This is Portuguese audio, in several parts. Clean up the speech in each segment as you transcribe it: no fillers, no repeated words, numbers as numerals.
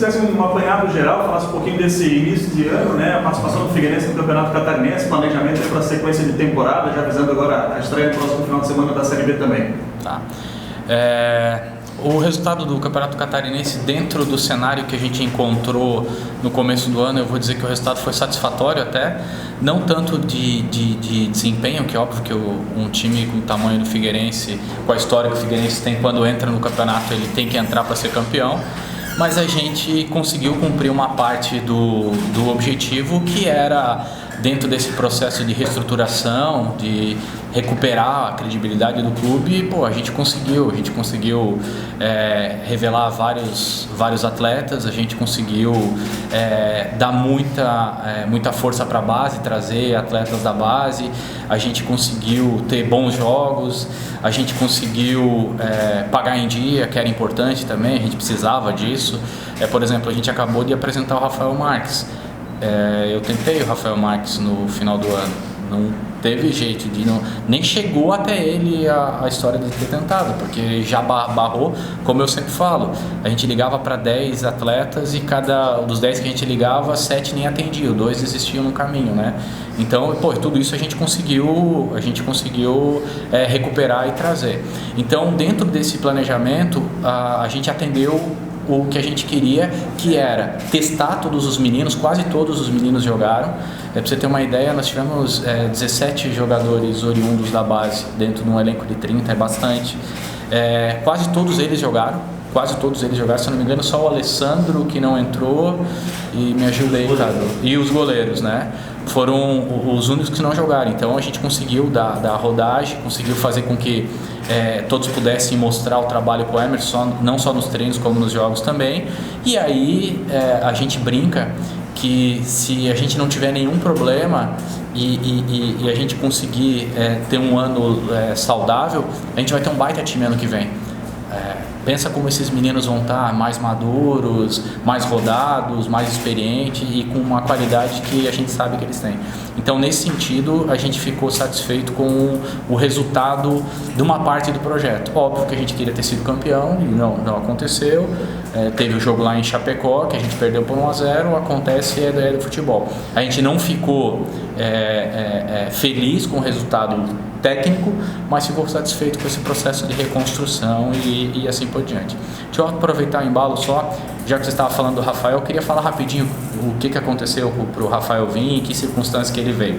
fizesse um apanhado geral, falasse um pouquinho desse início de ano, né? A participação do Figueirense no Campeonato Catarinense, planejamento para a sequência de temporada, já visando agora a estreia no próximo final de semana da Série B também. Tá. O resultado do Campeonato Catarinense dentro do cenário que a gente encontrou no começo do ano, eu vou dizer que o resultado foi satisfatório até, não tanto de desempenho, que é óbvio que um time com o tamanho do Figueirense, com a história que o Figueirense tem, quando entra no campeonato ele tem que entrar para ser campeão, mas a gente conseguiu cumprir uma parte do objetivo, que era dentro desse processo de reestruturação, de recuperar a credibilidade do clube. A gente conseguiu revelar vários atletas, a gente conseguiu dar muita força para a base, trazer atletas da base, a gente conseguiu ter bons jogos, a gente conseguiu pagar em dia, que era importante também, a gente precisava disso. Por exemplo, a gente acabou de apresentar o Rafael Marques. Eu tentei o Rafael Marques no final do ano, não teve jeito, nem chegou até ele a história de ter tentado, porque já barrou, como eu sempre falo, a gente ligava para 10 atletas e cada dos 10 que a gente ligava, 7 nem atendiam, 2 desistiam no caminho, né? Então, tudo isso a gente conseguiu recuperar e trazer. Então, dentro desse planejamento, a gente atendeu o que a gente queria, que era testar todos os meninos, quase todos os meninos jogaram. Para você ter uma ideia, nós tivemos 17 jogadores oriundos da base dentro de um elenco de 30, é bastante. Quase todos eles jogaram, se não me engano, só o Alessandro que não entrou, e me ajuda aí, cara, e os goleiros, né? Foram os únicos que não jogaram. Então a gente conseguiu dar rodagem, conseguiu fazer com que todos pudessem mostrar o trabalho com o Emerson, não só nos treinos como nos jogos também. E aí a gente brinca que se a gente não tiver nenhum problema e a gente conseguir ter um ano saudável, a gente vai ter um baita time ano que vem. Pensa como esses meninos vão estar mais maduros, mais rodados, mais experientes e com uma qualidade que a gente sabe que eles têm. Então, nesse sentido, a gente ficou satisfeito com o resultado de uma parte do projeto. Óbvio que a gente queria ter sido campeão e não aconteceu. Teve o jogo lá em Chapecó, que a gente perdeu por 1-0, acontece e é do futebol. A gente não ficou feliz com o resultado técnico, mas ficou satisfeito com esse processo de reconstrução e assim por diante. Deixa eu aproveitar o embalo só, já que você estava falando do Rafael, eu queria falar rapidinho o que aconteceu para o Rafael vir e que circunstâncias que ele veio.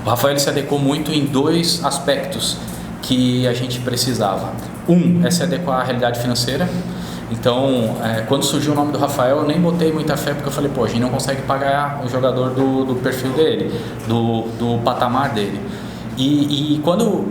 O Rafael se adequou muito em 2 aspectos que a gente precisava. Um é se adequar à realidade financeira. Então, quando surgiu o nome do Rafael, eu nem botei muita fé, porque eu falei, a gente não consegue pagar o jogador do perfil dele, do patamar dele. E quando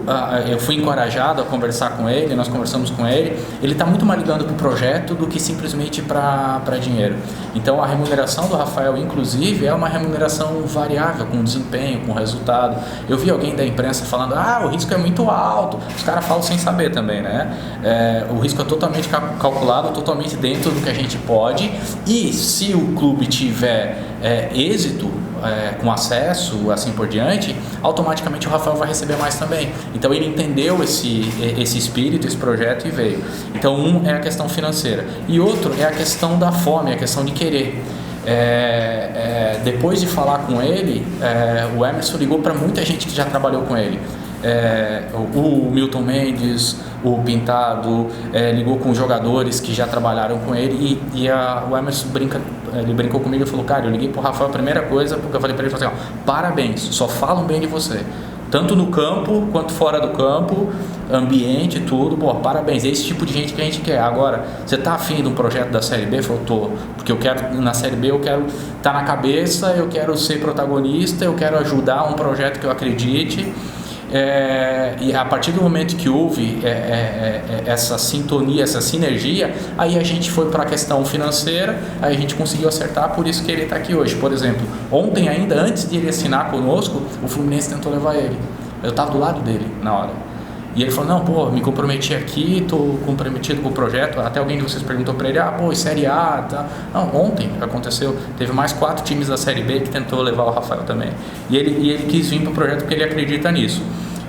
eu fui encorajado a conversar com ele, nós conversamos com ele está muito mais ligando para o projeto do que simplesmente para dinheiro. Então a remuneração do Rafael, inclusive, é uma remuneração variável, com desempenho, com resultado. Eu vi alguém da imprensa falando, o risco é muito alto. Os caras falam sem saber também, né? O risco é totalmente calculado, totalmente dentro do que a gente pode, e se o clube tiver êxito, com acesso, assim por diante, automaticamente o Rafael vai receber mais também. Então ele entendeu esse espírito, esse projeto e veio. Então um é a questão financeira e outro é a questão da fome, a questão de querer. Depois de falar com ele, o Emerson ligou para muita gente que já trabalhou com ele. O Milton Mendes, o Pintado, ligou com jogadores que já trabalharam com ele o Emerson brincou comigo e falou, cara, eu liguei pro Rafael, a primeira coisa, porque eu falei para ele, assim, parabéns, só falam bem de você, tanto no campo quanto fora do campo, ambiente, tudo, parabéns, é esse tipo de gente que a gente quer. Agora, você tá afim de um projeto da Série B? Eu falei, tô, porque eu quero, na Série B eu quero estar na cabeça, eu quero ser protagonista, eu quero ajudar um projeto que eu acredite. E a partir do momento que houve essa sintonia, essa sinergia, aí a gente foi para a questão financeira, aí a gente conseguiu acertar, por isso que ele está aqui hoje. Por exemplo, ontem ainda, antes de ele assinar conosco, o Fluminense tentou levar ele. Eu estava do lado dele na hora. E ele falou, não, me comprometi aqui, estou comprometido com o projeto. Até alguém de vocês perguntou para ele, Série A, tá? Não, ontem aconteceu, teve mais 4 times da Série B que tentou levar o Rafael também. E ele quis vir para o projeto porque ele acredita nisso.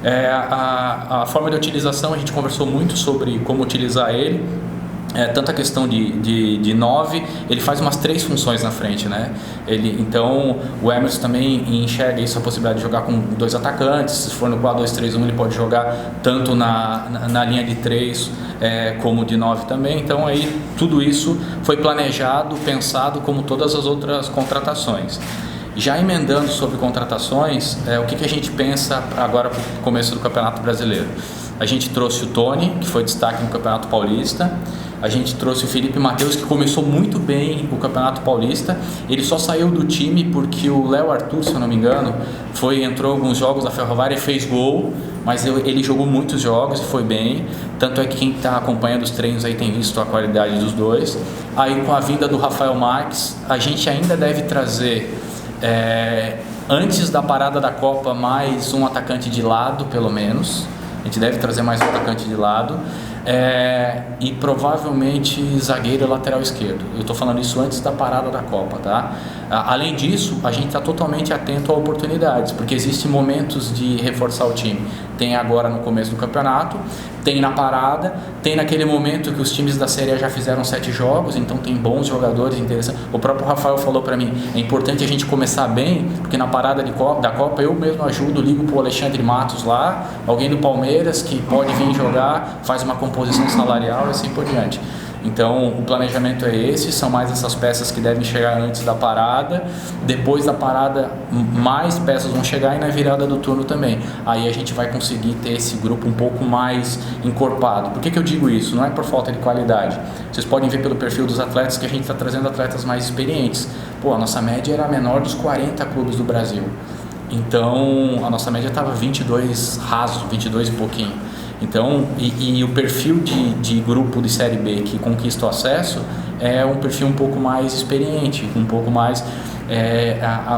A forma de utilização, a gente conversou muito sobre como utilizar ele. tanto a questão de 9, ele faz umas 3 funções na frente, né? Então o Emerson também enxerga isso, a possibilidade de jogar com 2 atacantes. Se for no 4-2-3-1, ele pode jogar tanto na linha de 3 como de 9 também. Então aí tudo isso foi planejado, pensado, como todas as outras contratações. Já emendando sobre contratações, o que a gente pensa agora para o começo do Campeonato Brasileiro? A gente trouxe o Tony, que foi destaque no Campeonato Paulista. A gente trouxe o Felipe Matheus, que começou muito bem o Campeonato Paulista. Ele só saiu do time porque o Léo Arthur, se eu não me engano, entrou em alguns jogos da Ferroviária e fez gol, mas ele jogou muitos jogos e foi bem. Tanto é que quem está acompanhando os treinos aí tem visto a qualidade dos dois. Aí com a vinda do Rafael Marques, a gente ainda deve trazer, antes da parada da Copa, mais um atacante de lado, pelo menos. A gente deve trazer mais um atacante de lado. E provavelmente zagueiro e lateral esquerdo. Eu estou falando isso antes da parada da Copa, tá? Além disso, a gente está totalmente atento a oportunidades, porque existem momentos de reforçar o time. Tem agora no começo do campeonato, tem na parada, tem naquele momento que os times da Série A já fizeram 7 jogos, então tem bons jogadores interessantes. O próprio Rafael falou para mim, é importante a gente começar bem, porque na parada da Copa eu mesmo ajudo, ligo pro Alexandre Matos lá, alguém do Palmeiras que pode vir jogar, faz uma composição salarial e assim por diante. Então o planejamento é esse, são mais essas peças que devem chegar antes da parada. Depois da parada mais peças vão chegar e na virada do turno também. Aí a gente vai conseguir ter esse grupo um pouco mais encorpado. Por que eu digo isso? Não é por falta de qualidade. Vocês podem ver pelo perfil dos atletas que a gente está trazendo atletas mais experientes. A nossa média era a menor dos 40 clubes do Brasil. Então a nossa média estava 22 raso, 22 e pouquinho. Então, e o perfil de grupo de Série B que conquista o acesso é um perfil um pouco mais experiente, um pouco mais...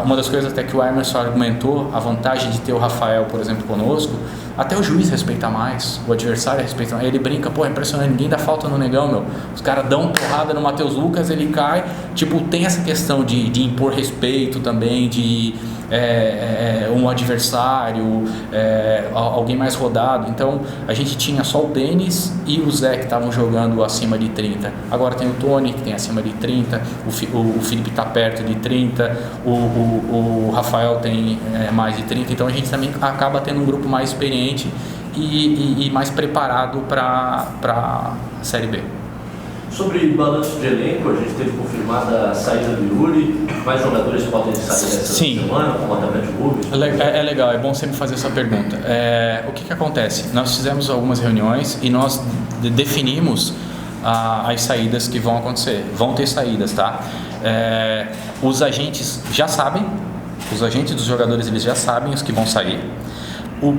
uma das coisas até que o Emerson argumentou, a vantagem de ter o Rafael, por exemplo, conosco, até o juiz respeita mais, o adversário respeita mais. Ele brinca, é impressionante, ninguém dá falta no Negão, meu. Os caras dão porrada no Matheus Lucas, ele cai. Tem essa questão de impor respeito também, de um adversário, alguém mais rodado. Então a gente tinha só o Denis e o Zé que estavam jogando acima de 30. Agora tem o Tony que tem acima de 30, o Felipe está perto de 30, o Rafael tem mais de 30. Então a gente também acaba tendo um grupo mais experiente e mais preparado para a Série B. Sobre balanço de elenco, a gente teve confirmada a saída do Yuri, mais jogadores podem sair essa semana, como atacante Rubens? É legal, é bom sempre fazer essa pergunta. O que acontece? Nós fizemos algumas reuniões e nós definimos as saídas que vão acontecer. Vão ter saídas, tá? Os agentes já sabem, os agentes dos jogadores eles já sabem os que vão sair.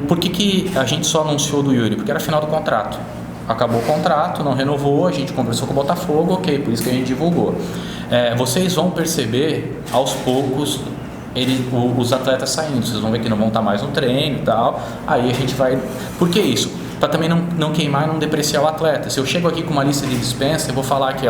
Por que a gente só anunciou do Yuri? Porque era final do contrato. Acabou o contrato, não renovou, a gente conversou com o Botafogo, ok, por isso que a gente divulgou. Vocês vão perceber aos poucos os atletas saindo, vocês vão ver que não vão estar mais no treino e tal, aí a gente vai... Por que isso? Para também não queimar e não depreciar o atleta. Se eu chego aqui com uma lista de dispensa, eu vou falar aqui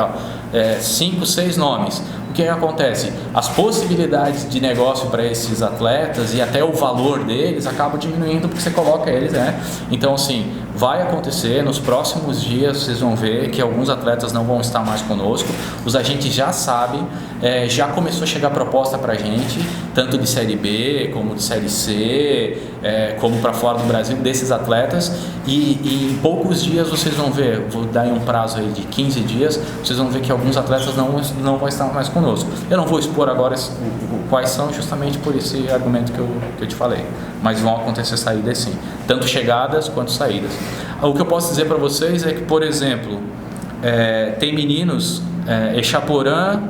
5, 6 nomes. O que acontece? As possibilidades de negócio para esses atletas e até o valor deles acabam diminuindo porque você coloca eles, né? Então, assim, vai acontecer nos próximos dias, vocês vão ver que alguns atletas não vão estar mais conosco. Os agentes já sabem, já começou a chegar proposta para a gente, tanto de Série B como de Série C, como para fora do Brasil, desses atletas. E em poucos dias vocês vão ver, vou dar um prazo aí de 15 dias, vocês vão ver que alguns atletas não vão estar mais conosco. Eu não vou expor agora quais são, justamente por esse argumento que eu te falei, mas vão acontecer saídas sim, tanto chegadas quanto saídas. O que eu posso dizer para vocês é que, por exemplo, tem meninos, Echaporã,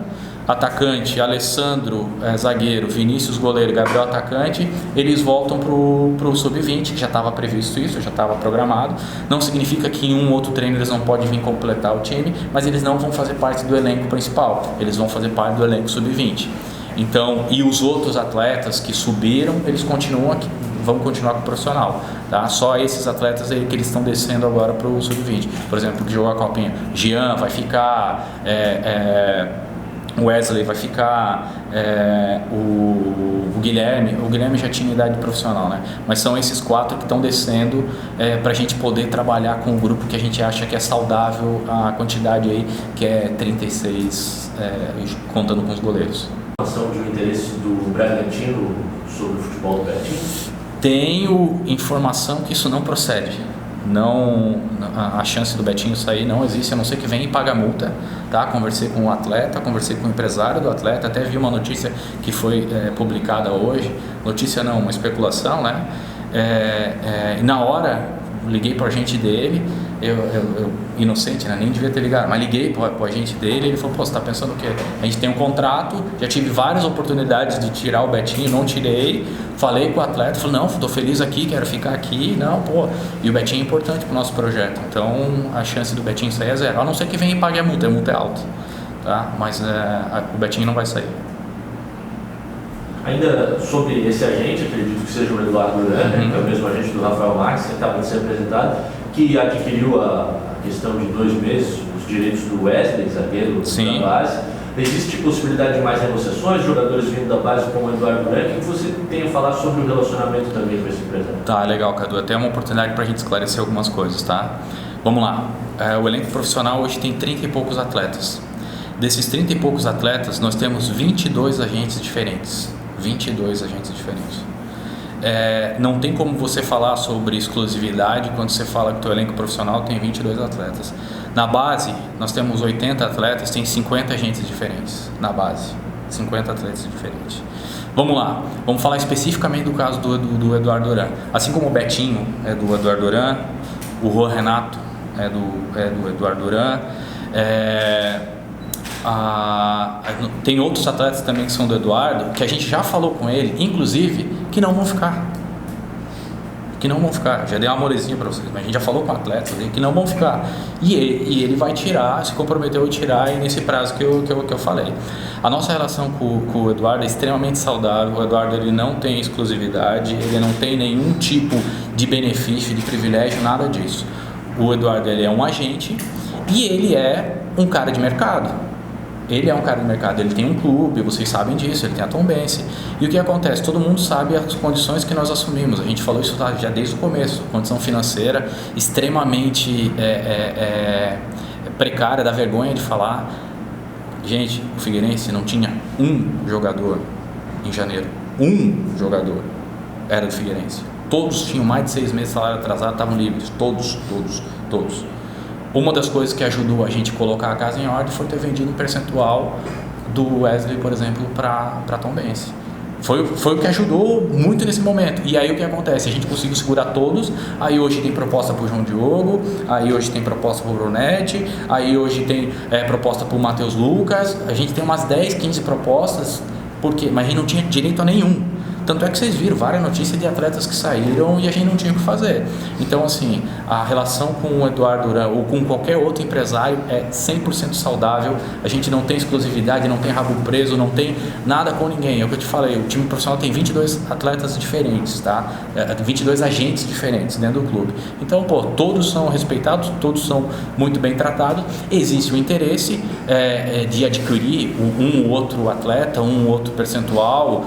atacante, Alessandro, zagueiro, Vinícius, goleiro, Gabriel, atacante, eles voltam pro Sub-20, que já estava previsto isso, já estava programado. Não significa que em um outro treino eles não podem vir completar o time, mas eles não vão fazer parte do elenco principal, eles vão fazer parte do elenco Sub-20. Então, e os outros atletas que subiram, eles vão continuar com o profissional, tá? Só esses atletas aí que eles estão descendo agora pro Sub-20, por exemplo, que jogou a Copinha. Jean vai ficar, o Wesley vai ficar, o Guilherme já tinha idade profissional, né? Mas são esses 4 que estão descendo para a gente poder trabalhar com o grupo que a gente acha que é saudável, a quantidade aí que é 36, contando com os goleiros. Informação de um interesse do Bragantino sobre o futebol do Betinho? Tenho informação que isso não procede. Não, a chance do Betinho sair não existe, a não ser que venha e pague a multa, tá? Conversei com o atleta, conversei com o empresário do atleta, até vi uma notícia que foi publicada hoje, notícia não, uma especulação, né? Na hora, liguei para o agente dele, eu inocente, né? Nem devia ter ligado, mas liguei para o agente dele, ele falou, pô, você está pensando o quê? A gente tem um contrato, já tive várias oportunidades de tirar o Betinho, não tirei, falei com o atleta, falou, não, estou feliz aqui, quero ficar aqui, não, pô, e o Betinho é importante para o nosso projeto, então a chance do Betinho sair é 0, a não ser que venha e pague a multa é alta, tá? Mas o Betinho não vai sair. Ainda sobre esse agente, acredito que seja o Eduardo Duran, que é o mesmo agente do Rafael Marques, que acaba de ser apresentado, que adquiriu a questão de 2 meses os direitos do Wesley, zagueiro da base. Existe possibilidade de mais negociações, de jogadores vindo da base como o Eduardo Duran? O que você tem a falar sobre o relacionamento também com esse empresário? Tá, legal, Cadu. Até uma oportunidade para a gente esclarecer algumas coisas, tá? Vamos lá. O elenco profissional hoje tem 30 e poucos atletas. Desses 30 e poucos atletas, nós temos 22 agentes diferentes. 22 agentes diferentes. Não tem como você falar sobre exclusividade quando você fala que o teu elenco profissional tem 22 atletas. Na base, nós temos 80 atletas, tem 50 agentes diferentes na base. 50 atletas diferentes. Vamos lá, vamos falar especificamente do caso do Eduardo Duran. Assim como o Betinho é do Eduardo Duran, o Juan Renato é do Eduardo Duran, tem outros atletas também que são do Eduardo, que a gente já falou com ele, inclusive, que não vão ficar. Já dei uma molezinha para vocês, mas a gente já falou com atletas que não vão ficar. E ele vai tirar, se comprometeu a tirar aí nesse prazo que eu falei. A nossa relação com o Eduardo é extremamente saudável. O Eduardo ele não tem exclusividade, ele não tem nenhum tipo de benefício, de privilégio, nada disso. O Eduardo ele é um agente e ele é um cara de mercado. Ele é um cara de mercado, ele tem um clube, vocês sabem disso, ele tem a Tombense. E o que acontece? Todo mundo sabe as condições que nós assumimos. A gente falou isso já desde o começo. Condição financeira extremamente precária, dá vergonha de falar. Gente, o Figueirense não tinha um jogador em janeiro. Um jogador era do Figueirense. Todos tinham mais de 6 meses de salário atrasado, estavam livres. Todos. Uma das coisas que ajudou a gente a colocar a casa em ordem foi ter vendido um percentual do Wesley, por exemplo, para a Tombense. Foi o que ajudou muito nesse momento. E aí o que acontece? A gente conseguiu segurar todos. Aí hoje tem proposta para o João Diogo, aí hoje tem proposta para o Brunetti, aí hoje tem proposta para o Matheus Lucas. A gente tem umas 10, 15 propostas, mas a gente não tinha direito a nenhum. Tanto é que vocês viram várias notícias de atletas que saíram e a gente não tinha o que fazer. Então, assim, a relação com o Eduardo Duran ou com qualquer outro empresário é 100% saudável. A gente não tem exclusividade, não tem rabo preso, não tem nada com ninguém. É o que eu te falei, o time profissional tem 22 atletas diferentes, tá? 22 agentes diferentes dentro do clube. Então, todos são respeitados, todos são muito bem tratados. Existe o interesse de adquirir um ou outro atleta, um ou outro percentual,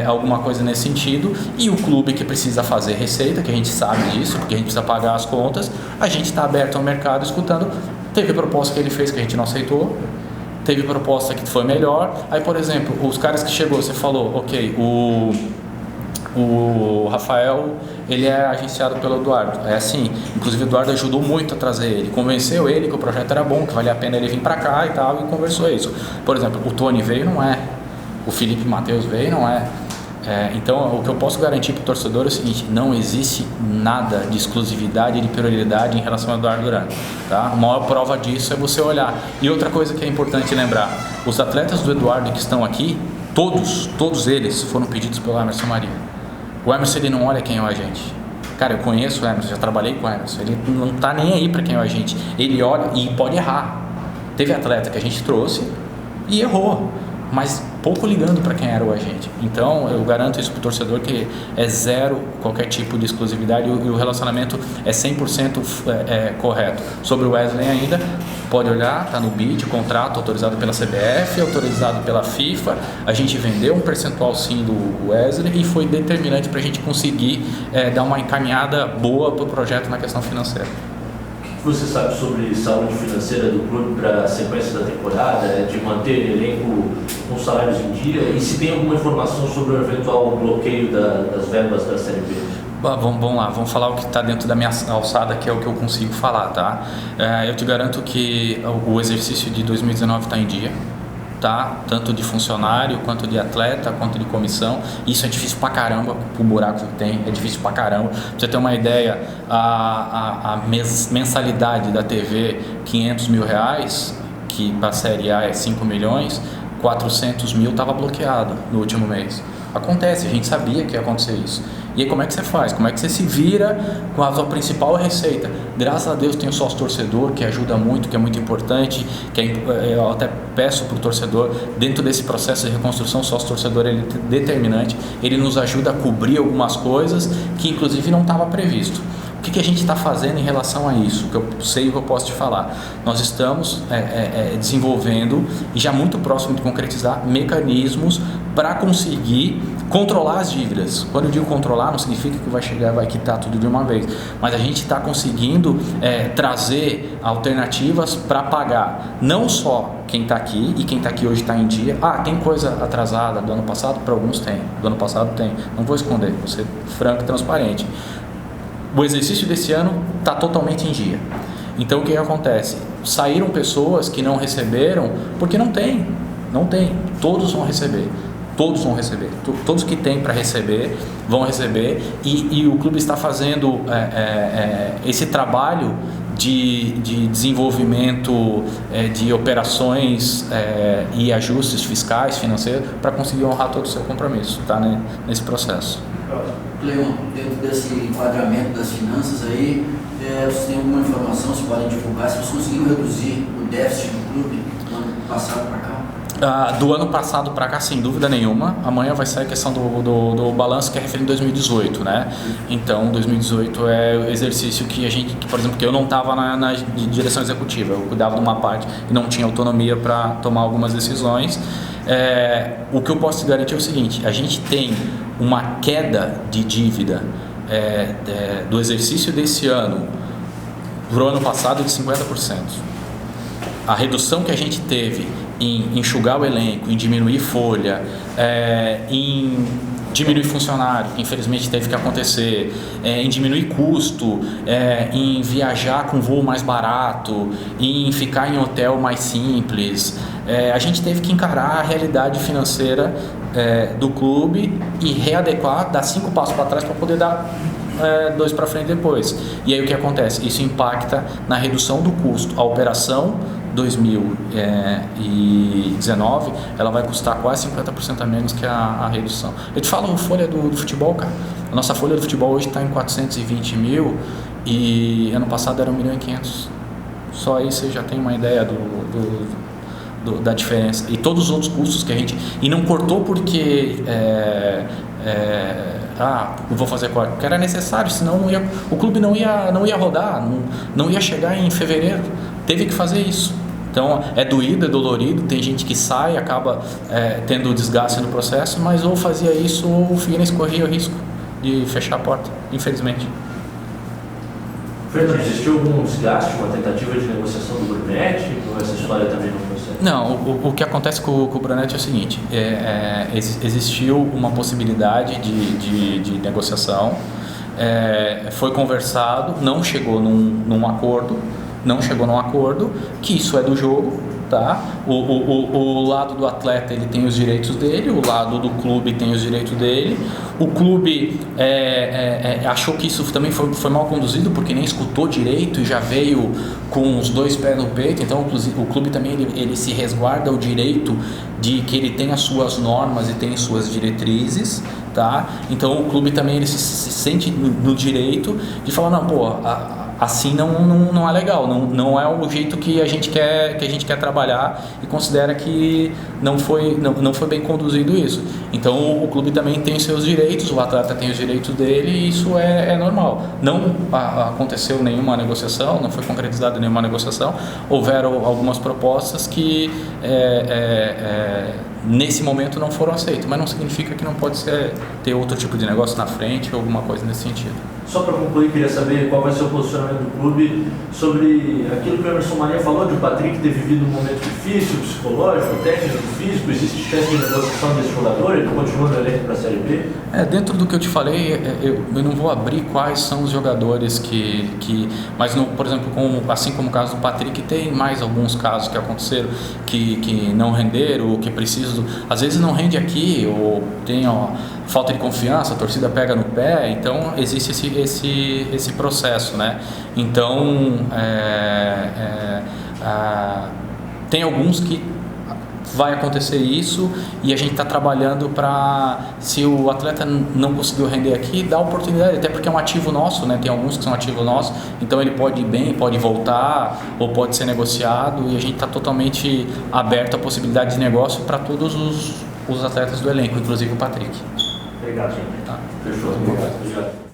alguma coisa nesse sentido, e o clube que precisa fazer receita, que a gente sabe disso, porque a gente precisa pagar as contas, a gente está aberto ao mercado escutando. Teve proposta que ele fez que a gente não aceitou, teve proposta que foi melhor. Aí, por exemplo, os caras que chegou, você falou, ok, o Rafael, ele é agenciado pelo Eduardo, é assim, inclusive o Eduardo ajudou muito a trazer ele, convenceu ele que o projeto era bom, que valia a pena ele vir para cá e tal, e conversou isso. Por exemplo, o Tony veio, não é, o Felipe Matheus veio, não é. Então, o que eu posso garantir para o torcedor é o seguinte: não existe nada de exclusividade, de prioridade em relação ao Eduardo Duran, tá? A maior prova disso é você olhar. E outra coisa que é importante lembrar: os atletas do Eduardo que estão aqui, todos eles foram pedidos pelo Emerson Maria. O Emerson, ele não olha quem é o agente. Cara, eu conheço o Emerson, já trabalhei com o Emerson. Ele não está nem aí para quem é o agente. Ele olha e pode errar. Teve atleta que a gente trouxe e errou. Mas pouco ligando para quem era o agente. Então, eu garanto isso para o torcedor, que é zero qualquer tipo de exclusividade, e o relacionamento é 100% correto. Sobre o Wesley ainda, pode olhar, está no BID, contrato autorizado pela CBF, autorizado pela FIFA. A gente vendeu um percentual sim do Wesley e foi determinante para a gente conseguir dar uma encaminhada boa para o projeto na questão financeira. O que você sabe sobre saúde financeira do clube para a sequência da temporada, de manter elenco com salários em dia, e se tem alguma informação sobre o eventual bloqueio das verbas da Série B? Vamos lá, vamos falar o que está dentro da minha alçada, que é o que eu consigo falar, tá? Eu te garanto que o exercício de 2019 está em dia, tá? Tanto de funcionário, quanto de atleta, quanto de comissão. Isso é difícil pra caramba, o buraco que tem, é difícil pra caramba. Pra você ter uma ideia, a mensalidade da TV, R$500 mil, que para a Série A é 5 milhões, 400 mil estava bloqueado no último mês. Acontece, a gente sabia que ia acontecer isso. E aí como é que você faz? Como é que você se vira com a sua principal receita? Graças a Deus tem o sócio torcedor, que ajuda muito, que é muito importante, eu até peço para o torcedor, dentro desse processo de reconstrução, o sócio torcedor ele é determinante, ele nos ajuda a cobrir algumas coisas que inclusive não estava previsto. O que a gente está fazendo em relação a isso? Que eu sei e que eu posso te falar. Nós estamos desenvolvendo, e já muito próximo de concretizar, mecanismos para conseguir controlar as dívidas. Quando eu digo controlar, não significa que vai chegar, vai quitar tudo de uma vez, mas a gente está conseguindo trazer alternativas para pagar não só quem está aqui, e quem está aqui hoje está em dia. Tem coisa atrasada do ano passado? Para alguns tem, do ano passado tem, não vou esconder, vou ser franco e transparente. O exercício desse ano está totalmente em dia. Então o que acontece? Saíram pessoas que não receberam porque não tem, todos vão receber. Todos que têm para receber vão receber, e o clube está fazendo esse trabalho de desenvolvimento de operações e ajustes fiscais, financeiros, para conseguir honrar todo o seu compromisso, tá, nesse processo. Leon, dentro desse enquadramento das finanças aí, vocês têm alguma informação, se podem divulgar, se vocês conseguiram reduzir o déficit do clube do ano passado para cá? Do ano passado para cá, sem dúvida nenhuma. Amanhã vai sair a questão do balanço, que é referido em 2018, né? Então, 2018 é o exercício que a gente, por exemplo, que eu não estava na direção executiva, eu cuidava de uma parte e não tinha autonomia para tomar algumas decisões. O que eu posso te garantir é o seguinte: a gente tem uma queda de dívida do exercício desse ano para o ano passado de 50%. A redução que a gente teve em enxugar o elenco, em diminuir folha, em diminuir funcionário, que infelizmente teve que acontecer, em diminuir custo, em viajar com voo mais barato, em ficar em hotel mais simples. A gente teve que encarar a realidade financeira do clube e readequar, dar 5 passos para trás para poder dar 2 para frente depois. E aí o que acontece? Isso impacta na redução do custo. A operação 2019, ela vai custar quase 50% a menos que a redução. Eu te falo folha do futebol, cara. A nossa folha do futebol hoje está em 420 mil e ano passado era 1,5 milhão. Só aí você já tem uma ideia da diferença. E todos os outros custos que a gente... E não cortou porque... eu vou fazer corte, porque era necessário, senão o clube não ia rodar, não ia chegar em fevereiro. Teve que fazer isso. Então é doído, é dolorido, tem gente que sai, acaba tendo desgaste no processo, mas ou fazia isso ou o Figueirense corria o risco de fechar a porta, infelizmente. Fernando, existiu algum desgaste, uma tentativa de negociação do Brunetti, ou essa história também não foi certa? Não, o que acontece com o Brunetti é o seguinte, existiu uma possibilidade de negociação, foi conversado, não chegou num acordo, que isso é do jogo, tá? O lado do atleta ele tem os direitos dele, o lado do clube tem os direitos dele. O clube achou que isso também foi mal conduzido, porque nem escutou direito e já veio com os 2 pés no peito. Então o clube também ele se resguarda o direito de que ele tem as suas normas e tem suas diretrizes, tá? Então o clube também ele se sente no direito de falar, não, assim não é legal, não é o jeito que a gente quer trabalhar e considera que não foi bem conduzido isso. Então o clube também tem seus direitos, o atleta tem os direitos dele e isso é normal. Não aconteceu nenhuma negociação, não foi concretizada nenhuma negociação, houveram algumas propostas que nesse momento não foram aceitas, mas não significa que não pode ter outro tipo de negócio na frente ou alguma coisa nesse sentido. Só para concluir, queria saber qual vai ser o posicionamento do clube sobre aquilo que o Emerson Maria falou, de o Patrick ter vivido um momento difícil, psicológico, técnico, físico. Existe chance de negociação desse jogador? Ele continua no elenco para a Série B? Dentro do que eu te falei, eu não vou abrir quais são os jogadores mas por exemplo, assim como o caso do Patrick, tem mais alguns casos que aconteceram que não renderam, ou que precisam, às vezes não rende aqui, ou tem falta de confiança, a torcida pega no pé, então existe esse processo, né? Então tem alguns que vai acontecer isso e a gente está trabalhando para, se o atleta não conseguiu render aqui, dar oportunidade, até porque é um ativo nosso, né? Tem alguns que são ativos nossos, então ele pode ir bem, pode voltar ou pode ser negociado, e a gente está totalmente aberto à possibilidade de negócio para todos os atletas do elenco, inclusive o Patrick. Obrigado, gente. Tá? Fechou. Obrigado.